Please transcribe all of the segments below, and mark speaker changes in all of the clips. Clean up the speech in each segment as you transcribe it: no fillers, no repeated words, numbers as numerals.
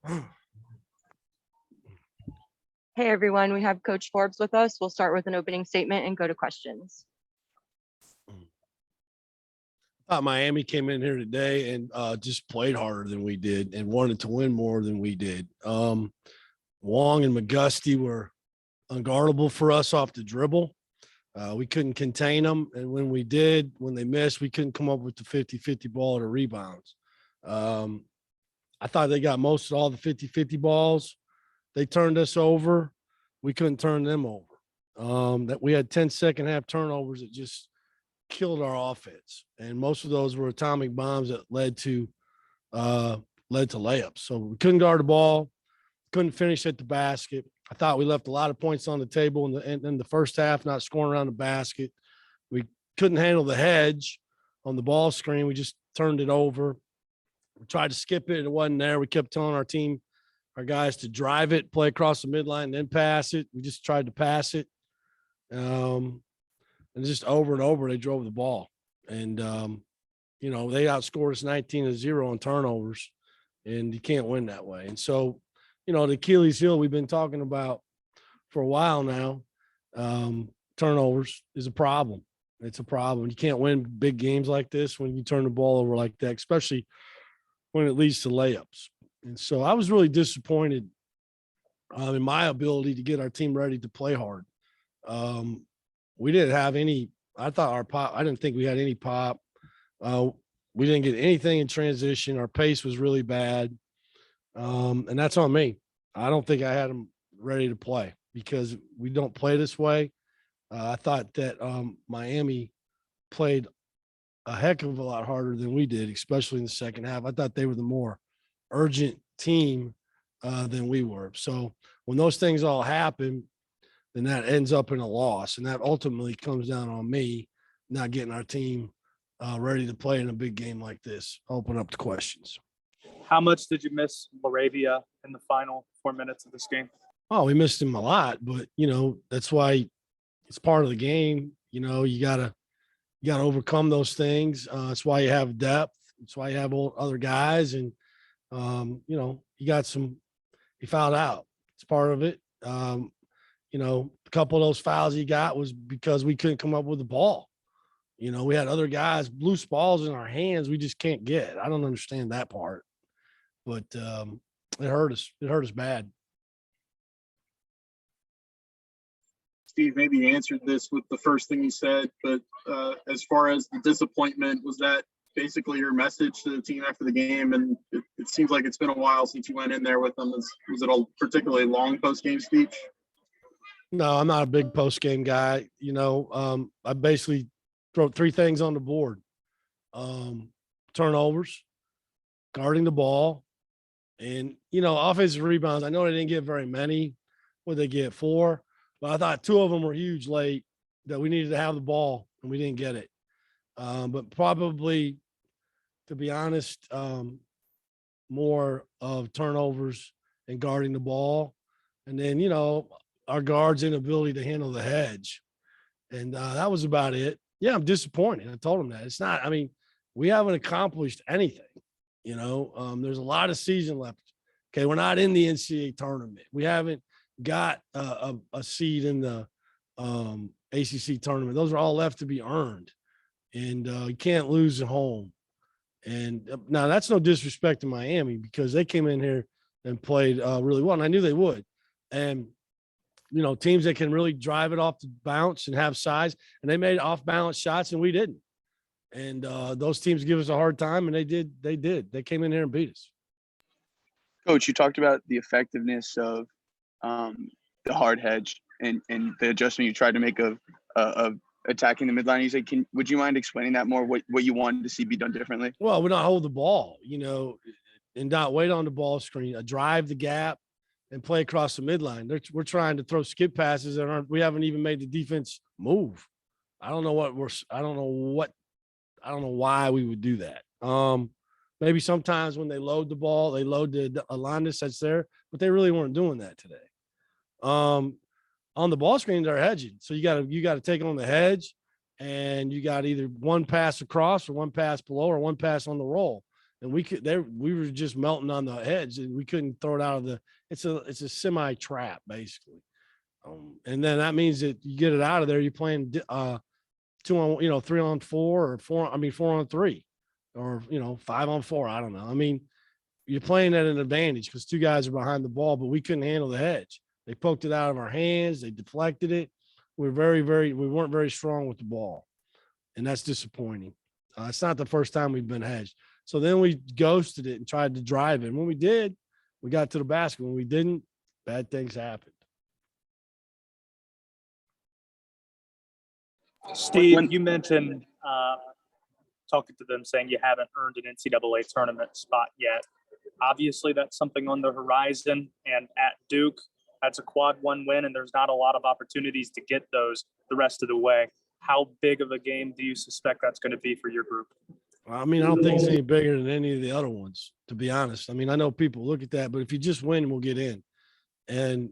Speaker 1: Hey everyone, we have Coach Forbes with us. We'll start with an opening statement and go to questions.
Speaker 2: Thought Miami came in here today and just played harder than we did and wanted to win more than we did. Wong and McGusty were unguardable for us off the dribble. We couldn't contain them. And when we did, when they missed, we couldn't come up with the 50-50 ball or rebounds. I thought they got most of all the 50-50 balls. They turned us over. We couldn't turn them over. That we had 10 second half turnovers that just killed our offense. And most of those were atomic bombs that led to layups. So we couldn't guard the ball, couldn't finish at the basket. I thought we left a lot of points on the table in the first half, not scoring around the basket. We couldn't handle the hedge on the ball screen. We just turned it over. We tried to skip it. It wasn't there. We kept telling our guys to drive it, play across the midline, and then pass it. We just tried to pass it. And just over and over, they drove the ball. And, they outscored us 19-0 on turnovers, and you can't win that way. And so, the Achilles heel we've been talking about for a while now, turnovers is a problem. It's a problem. You can't win big games like this when you turn the ball over like that, especially when it leads to layups. And so I was really disappointed in my ability to get our team ready to play hard. We didn't have any. I didn't think we had any pop. We didn't get anything in transition. Our pace was really bad. And that's on me. I don't think I had them ready to play because we don't play this way. I thought that Miami played a heck of a lot harder than we did, especially in the second half. I thought they were the more urgent team than we were. So when those things all happen, then that ends up in a loss. And that ultimately comes down on me not getting our team ready to play in a big game like this. Open up the questions.
Speaker 3: How much did you miss Laravia in the final 4 minutes of this game?
Speaker 2: Oh, we missed him a lot, but that's why it's part of the game. You gotta overcome those things. That's why you have depth. That's why you have other guys. And he fouled out. It's part of it. A couple of those fouls he got was because we couldn't come up with the ball. We had other guys, loose balls in our hands we just can't get. I don't understand that part. But it hurt us. It hurt us bad.
Speaker 4: Steve, maybe you answered this with the first thing you said, but as far as the disappointment, was that basically your message to the team after the game? And it seems like it's been a while since you went in there with them. Was it a particularly long post-game speech?
Speaker 2: No, I'm not a big post-game guy. I basically wrote 3 things on the board. Turnovers, guarding the ball, and, offensive rebounds. I know they didn't get very many. What did they get? 4? But I thought 2 of them were huge late that we needed to have the ball, and we didn't get it. But probably, to be honest, more of turnovers and guarding the ball. And then, our guards' inability to handle the hedge. And that was about it. Yeah, I'm disappointed. I told him that. It's not, we haven't accomplished anything. There's a lot of season left. Okay, we're not in the NCAA tournament. We haven't got a seed in the ACC tournament. Those are all left to be earned. And you can't lose at home. And now that's no disrespect to Miami because they came in here and played really well. And I knew they would. And, teams that can really drive it off the bounce and have size, and they made off balance shots and we didn't. And those teams give us a hard time, and they did. They came in here and beat us.
Speaker 5: Coach, you talked about the effectiveness of the hard hedge and the adjustment you tried to make of attacking the midline. You said, would you mind explaining that more? What you wanted to see be done differently?
Speaker 2: Well, we not hold the ball, and not wait on the ball screen, drive the gap, and play across the midline. We're trying to throw skip passes, and we haven't even made the defense move. I don't know why we would do that. Maybe sometimes when they load the ball, they load the Alondas that's there, but they really weren't doing that today. On the ball screen, they're hedging. So you got to take on the hedge, and you got either one pass across or one pass below or one pass on the roll. and we were just melting on the edge, and we couldn't throw it out of the. It's a semi trap basically, and then that means that you get it out of there. You're playing 2 on 3 on 4 or 4. I mean 4 on 3, or 5 on 4. I don't know. I mean, you're playing at an advantage because 2 guys are behind the ball, but we couldn't handle the hedge. They poked it out of our hands. They deflected it. We weren't very strong with the ball, and that's disappointing. It's not the first time we've been hedged. So then we ghosted it and tried to drive it. When we did, we got to the basket. When we didn't, bad things happened.
Speaker 3: Steve, you mentioned talking to them saying you haven't earned an NCAA tournament spot yet. Obviously, that's something on the horizon. And at Duke, that's a quad 1 win, and there's not a lot of opportunities to get those the rest of the way. How big of a game do you suspect that's going to be for your group?
Speaker 2: I mean, I don't think it's any bigger than any of the other ones, to be honest. I mean, I know people look at that, but if you just win, we'll get in. And,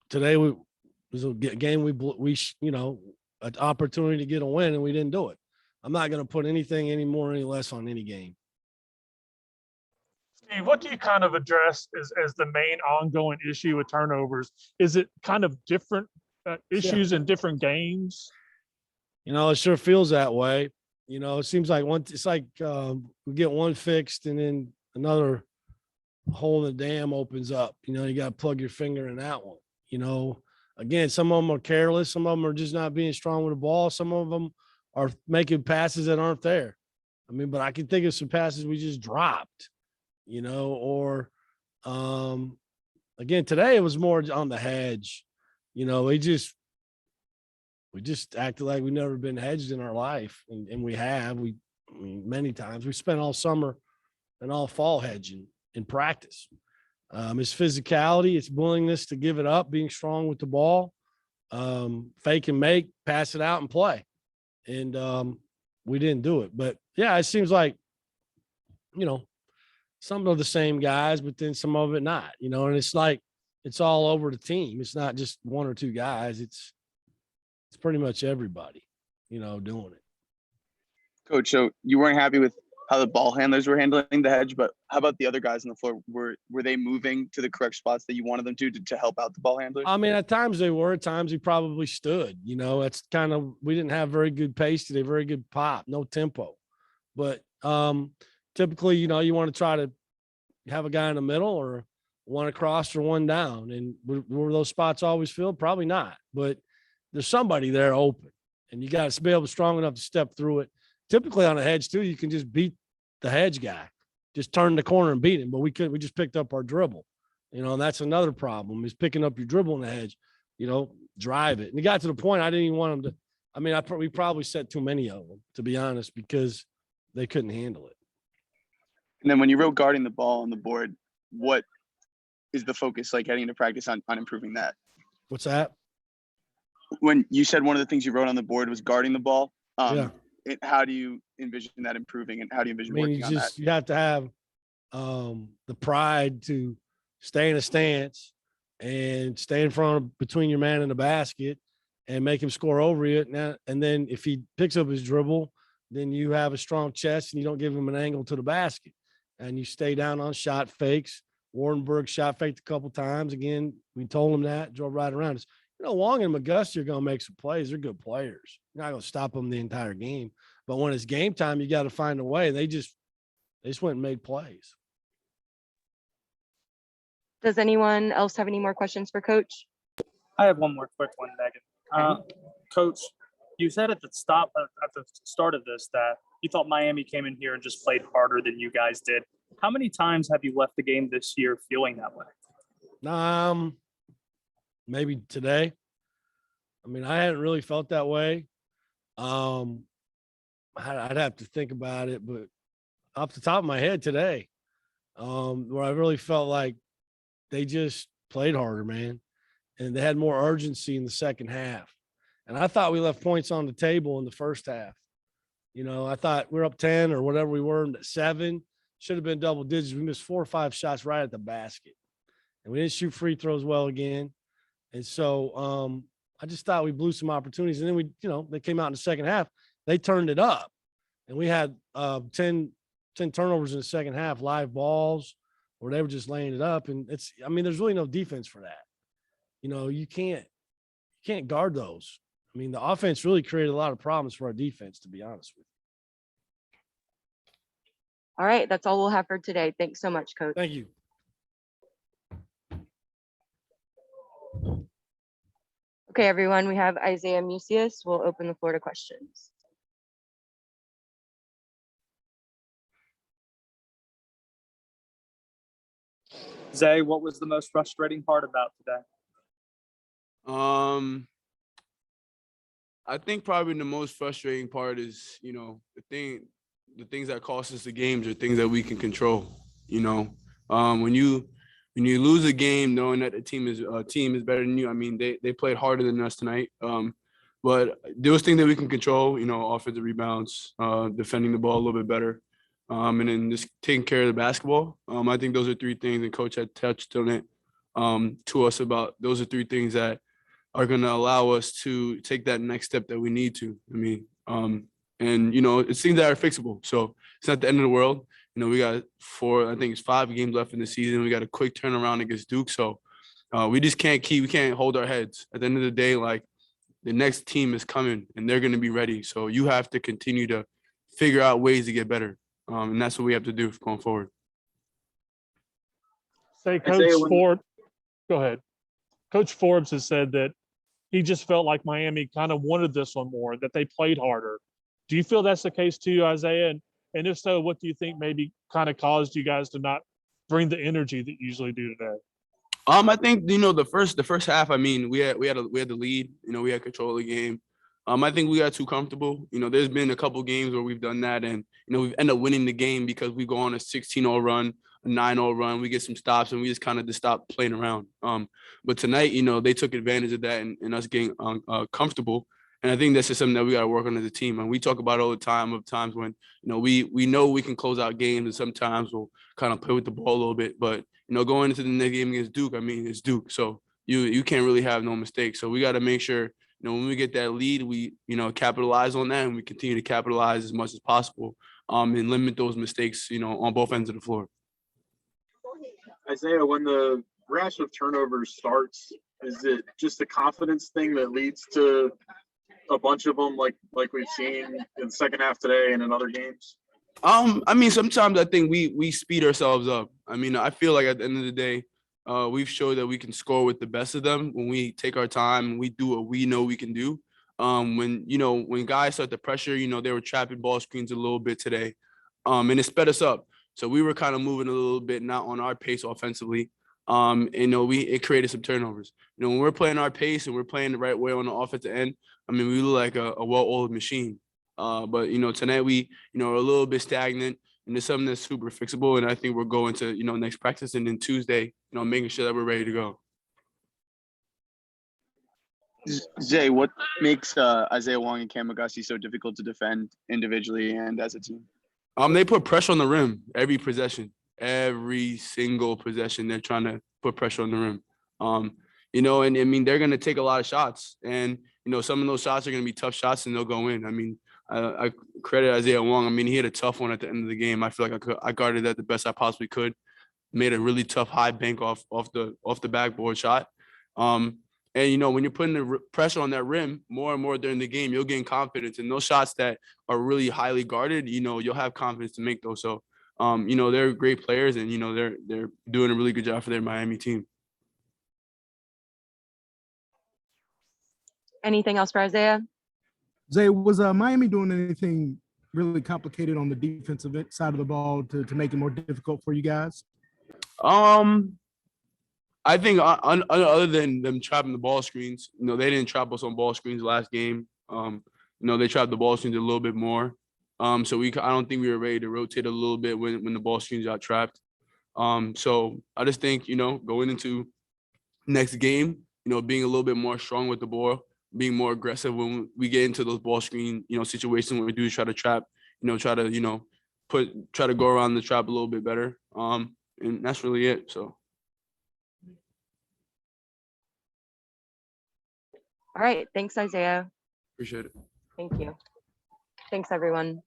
Speaker 2: today was a game an opportunity to get a win, and we didn't do it. I'm not going to put anything any more, any less on any game.
Speaker 6: Steve, what do you kind of address as the main ongoing issue with turnovers? Is it kind of different issues in different games?
Speaker 2: It sure feels that way. It seems like we get one fixed and then another hole in the dam opens up. You got to plug your finger in that one. Again, some of them are careless. Some of them are just not being strong with the ball. Some of them are making passes that aren't there. I mean, but I can think of some passes we just dropped, or again, today it was more on the hedge. We just acted like we've never been hedged in our life. And we have, many times. We spent all summer and all fall hedging in practice. It's physicality, it's willingness to give it up, being strong with the ball, fake and make, pass it out and play. And we didn't do it. But yeah, it seems like, some of the same guys, but then some of it not, and it's like, it's all over the team. It's not just 1 or 2 guys. It's pretty much everybody, doing it.
Speaker 5: Coach, so you weren't happy with how the ball handlers were handling the hedge, but how about the other guys on the floor? Were they moving to the correct spots that you wanted them to help out the ball handlers?
Speaker 2: I mean, at times they were, at times we probably stood, it's kind of, we didn't have very good pace today, very good pop, no tempo. But typically, you want to try to have a guy in the middle or one across or one down. And were those spots always filled? Probably not, but there's somebody there open, and you got to be able to strong enough to step through it. Typically on a hedge too, you can just beat the hedge guy, just turn the corner and beat him. But we just picked up our dribble, and that's another problem is picking up your dribble in the hedge, drive it. And it got to the point I didn't even want them to. I mean, we probably set too many of them, to be honest, because they couldn't handle it.
Speaker 5: And then when you wrote guarding the ball on the board, what is the focus like heading into practice on improving that?
Speaker 2: What's that?
Speaker 5: When you said one of the things you wrote on the board was guarding the ball,
Speaker 2: Yeah.
Speaker 5: How do you envision that improving, and how do you envision working on that?
Speaker 2: You have to have the pride to stay in a stance and stay in front between your man and the basket and make him score over you. And then if he picks up his dribble, then you have a strong chest and you don't give him an angle to the basket, and you stay down on shot fakes. Wardenberg shot faked a couple times. Again, we told him that, drove right around us. Wong and McGusty are going to make some plays. They're good players. You're not going to stop them the entire game. But when it's game time, you got to find a way. They just went and made plays.
Speaker 1: Does anyone else have any more questions for Coach?
Speaker 3: I have one more quick one, Megan. Coach, you said at the start of this that you thought Miami came in here and just played harder than you guys did. How many times have you left the game this year feeling that way?
Speaker 2: Maybe today. I mean, I hadn't really felt that way. I'd have to think about it, but off the top of my head today, where I really felt like they just played harder, man. And they had more urgency in the second half. And I thought we left points on the table in the first half. I thought we're up 10 or whatever we were at 7. Should have been double digits. We missed 4 or 5 shots right at the basket. And we didn't shoot free throws well again. And so I just thought we blew some opportunities. And then they came out in the second half. They turned it up. And we had 10 10 turnovers in the second half, live balls, or they were just laying it up. And there's really no defense for that. You can't guard those. The offense really created a lot of problems for our defense, to be honest with
Speaker 1: All right, that's all we'll have for today. Thanks so much, Coach.
Speaker 2: you. Thank you.
Speaker 1: Okay, everyone, we have Isaiah Mucius. We'll open the floor to questions.
Speaker 3: Zay, what was the most frustrating part about today?
Speaker 7: I think probably the most frustrating part is, the things that cost us the games are things that we can control. When you lose a game, knowing that the team is better than you, they played harder than us tonight. But those things that we can control, offensive rebounds, defending the ball a little bit better, and then just taking care of the basketball. I think those are three things, and Coach had touched on it to us about those are three things that are going to allow us to take that next step that we need to. It's things that are fixable. So it's not the end of the world. We got 5 games left in the season. We got a quick turnaround against Duke. So we just we can't hold our heads. At the end of the day, like, the next team is coming and they're going to be ready. So you have to continue to figure out ways to get better. And that's what we have to do going forward.
Speaker 6: Say, Coach
Speaker 4: Isaiah, when-
Speaker 6: Forbes, go ahead. Coach Forbes has said that he just felt like Miami kind of wanted this one more, that they played harder. Do you feel that's the case too, Isaiah? And if so, what do you think maybe kind of caused you guys to not bring the energy that you usually do today?
Speaker 7: I think the first half. We had the lead. We had control of the game. I think we got too comfortable. There's been a couple games where we've done that, and we've ended up winning the game because we go on a 16-0 run, a 9-0 run. We get some stops, and we just kind of stop playing around. But tonight, they took advantage of that and us getting comfortable. And I think that's just something that we got to work on as a team. And we talk about all the time of times when we know we can close out games, and sometimes we'll kind of play with the ball a little bit. But going into the next game against Duke, it's Duke, so you can't really have no mistakes. So we got to make sure when we get that lead, we capitalize on that, and we continue to capitalize as much as possible, and limit those mistakes on both ends of the floor.
Speaker 4: Isaiah, when the rash of turnovers starts, is it just a confidence thing that leads to a bunch of them like we've seen in the second half today and in other games?
Speaker 7: Sometimes I think we speed ourselves up. I feel like at the end of the day, we've showed that we can score with the best of them when we take our time and we do what we know we can do. When guys start to pressure, they were trapping ball screens a little bit today, and it sped us up. So we were kind of moving a little bit, not on our pace offensively. It created some turnovers. When we're playing our pace and we're playing the right way on the offensive end, we look like a well-oiled machine. But tonight we are a little bit stagnant, and it's something that's super fixable. And I think we're going to next practice and then Tuesday, making sure that we're ready to go.
Speaker 5: Zay, what makes Isaiah Wong and Cam Agassi so difficult to defend individually and as a team?
Speaker 7: They put pressure on the rim every possession. Every single possession, they're trying to put pressure on the rim. They're going to take a lot of shots, and some of those shots are going to be tough shots, and they'll go in. I credit Isaiah Wong. He had a tough one at the end of the game. I feel like I guarded that the best I possibly could. Made a really tough high bank off the backboard shot. When you're putting the pressure on that rim more and more during the game, you'll gain confidence. And those shots that are really highly guarded, you'll have confidence to make those. So, they're great players, and they're doing a really good job for their Miami team.
Speaker 1: Anything else for Isaiah?
Speaker 8: Zay, was Miami doing anything really complicated on the defensive side of the ball to make it more difficult for you guys?
Speaker 7: I think other than them trapping the ball screens, they didn't trap us on ball screens last game. They trapped the ball screens a little bit more. So I don't think we were ready to rotate a little bit when the ball screens got trapped. So I just think, going into next game, being a little bit more strong with the ball, being more aggressive when we get into those ball screen, situations when we do try to trap, try to go around the trap a little bit better. And that's really it. So.
Speaker 1: All right. Thanks, Isaiah.
Speaker 7: Appreciate it.
Speaker 1: Thank you. Thanks, everyone.